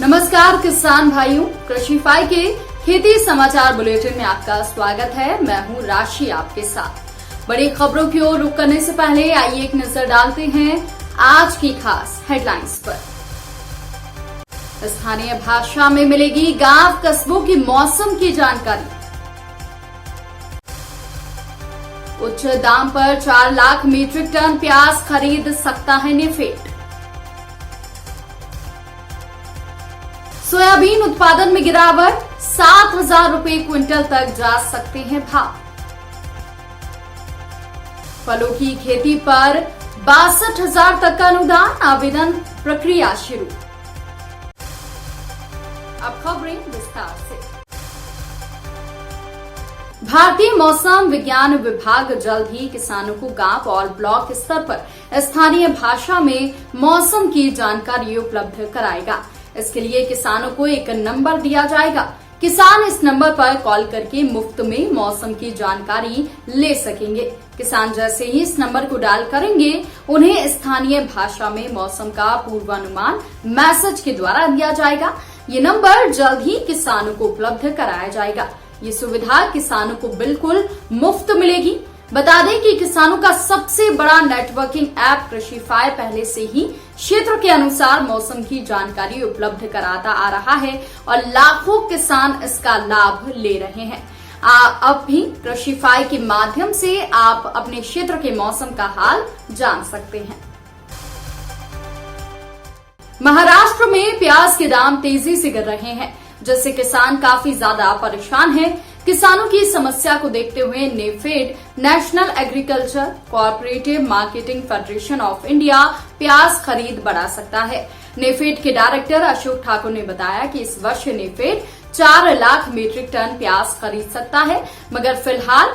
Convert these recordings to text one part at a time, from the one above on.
नमस्कार किसान भाइयों, कृषिफाई के खेती समाचार बुलेटिन में आपका स्वागत है। मैं हूं राशि आपके साथ। बड़ी खबरों की ओर रुख करने से पहले आइए एक नजर डालते हैं आज की खास हेडलाइंस पर। स्थानीय भाषा में मिलेगी गांव कस्बों की मौसम की जानकारी। उच्च दाम पर 4 लाख मीट्रिक टन प्याज खरीद सकता है नेफेड। सोयाबीन उत्पादन में गिरावट, 7,000 रुपए क्विंटल तक जा सकते हैं भाव। फलों की खेती पर 62,000 तक का अनुदान, आवेदन प्रक्रिया शुरू। अब खबरें विस्तार से। भारतीय मौसम विज्ञान विभाग जल्द ही किसानों को गांव और ब्लॉक स्तर पर स्थानीय भाषा में मौसम की जानकारी उपलब्ध कराएगा। इसके लिए किसानों को एक नंबर दिया जाएगा। किसान इस नंबर पर कॉल करके मुफ्त में मौसम की जानकारी ले सकेंगे। किसान जैसे ही इस नंबर को डायल करेंगे, उन्हें स्थानीय भाषा में मौसम का पूर्वानुमान मैसेज के द्वारा दिया जाएगा। ये नंबर जल्द ही किसानों को उपलब्ध कराया जाएगा। ये सुविधा किसानों को बिल्कुल मुफ्त मिलेगी। बता दें कि किसानों का सबसे बड़ा नेटवर्किंग ऐप कृषिफाई पहले से ही क्षेत्र के अनुसार मौसम की जानकारी उपलब्ध कराता आ रहा है और लाखों किसान इसका लाभ ले रहे हैं। अब भी कृषिफाई के माध्यम से आप अपने क्षेत्र के मौसम का हाल जान सकते हैं। महाराष्ट्र में प्याज के दाम तेजी से गिर रहे हैं, जिससे किसान काफी ज्यादा परेशान हैं। किसानों की समस्या को देखते हुए NAFED, national agriculture cooperative marketing federation of India प्याज खरीद बढ़ा सकता है। नेफेड के डायरेक्टर अशोक ठाकुर ने बताया कि इस वर्ष नेफेड 4 लाख मीट्रिक टन प्याज खरीद सकता है, मगर फिलहाल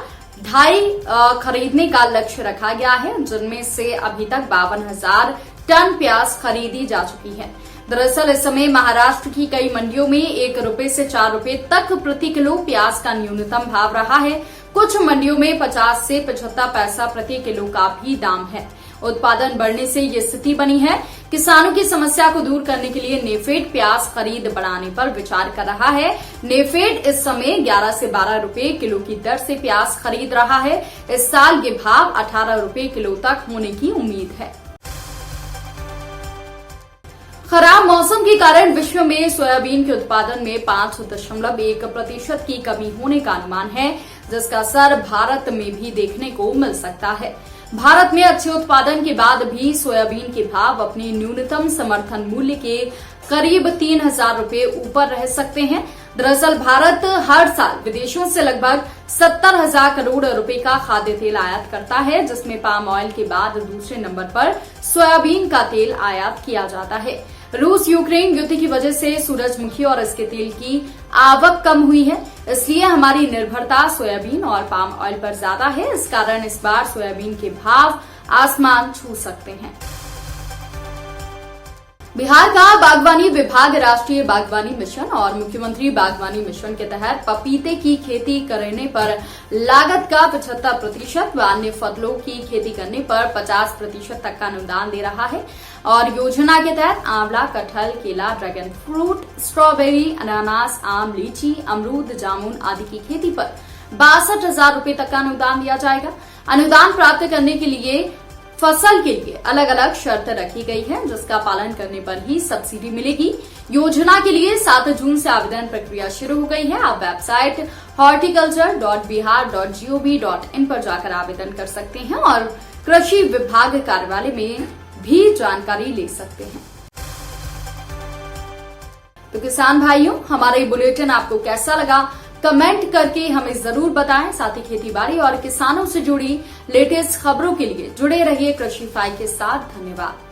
2.5 खरीदने का लक्ष्य रखा गया है, जिनमें से अभी तक 52,000 टन प्याज खरीदी जा चुकी है। दरअसल इस समय महाराष्ट्र की कई मंडियों में 1 रुपए से 4 रुपए तक प्रति किलो प्याज का न्यूनतम भाव रहा है। कुछ मंडियों में 50 से 75 पैसा प्रति किलो का भी दाम है। उत्पादन बढ़ने से ये स्थिति बनी है। किसानों की समस्या को दूर करने के लिए नेफेड प्याज खरीद बढ़ाने पर विचार कर रहा है। नेफेड इस समय 11 से 12 रुपए किलो की दर से प्याज खरीद रहा है। इस साल ये भाव 18 रुपए किलो तक होने की उम्मीद है। खराब मौसम के कारण विश्व में सोयाबीन के उत्पादन में 5.1% की कमी होने का अनुमान है, जिसका असर भारत में भी देखने को मिल सकता है। भारत में अच्छे उत्पादन के बाद भी सोयाबीन के भाव अपने न्यूनतम समर्थन मूल्य के करीब 3,000 रुपए ऊपर रह सकते हैं। दरअसल भारत हर साल विदेशों से लगभग 70,000 करोड़ रुपए का खाद्य तेल आयात करता है, जिसमें पाम ऑयल के बाद दूसरे नंबर पर सोयाबीन का तेल आयात किया जाता है। रूस यूक्रेन युद्ध की वजह से सूरजमुखी और इसके तेल की आवक कम हुई है, इसलिए हमारी निर्भरता सोयाबीन और पाम ऑयल पर ज्यादा है। इस कारण इस बार सोयाबीन के भाव आसमान छू सकते हैं। बिहार का बागवानी विभाग राष्ट्रीय बागवानी मिशन और मुख्यमंत्री बागवानी मिशन के तहत पपीते की खेती करने पर लागत का 75% व अन्य फसलों की खेती करने पर 50% तक का अनुदान दे रहा है। और योजना के तहत आंवला, कटहल, केला, ड्रैगन फ्रूट, स्ट्रॉबेरी, अनानास, आम, लीची, अमरूद, जामुन आदि की खेती पर 62,000 रुपए तक का अनुदान दिया जाएगा। अनुदान प्राप्त करने के लिए फसल के लिए अलग अलग शर्त रखी गई है, जिसका पालन करने पर ही सब्सिडी मिलेगी। योजना के लिए 7 जून से आवेदन प्रक्रिया शुरू हो गई है। आप वेबसाइट horticulture.bihar.gov.in पर जाकर आवेदन कर सकते हैं और कृषि विभाग कार्यालय में भी जानकारी ले सकते हैं। तो किसान भाइयों, हमारा ये बुलेटिन आपको कैसा लगा कमेंट करके हमें जरूर बताएं। साथ ही खेतीबाड़ी और किसानों से जुड़ी लेटेस्ट खबरों के लिए जुड़े रहिए कृषिफाई के साथ। धन्यवाद।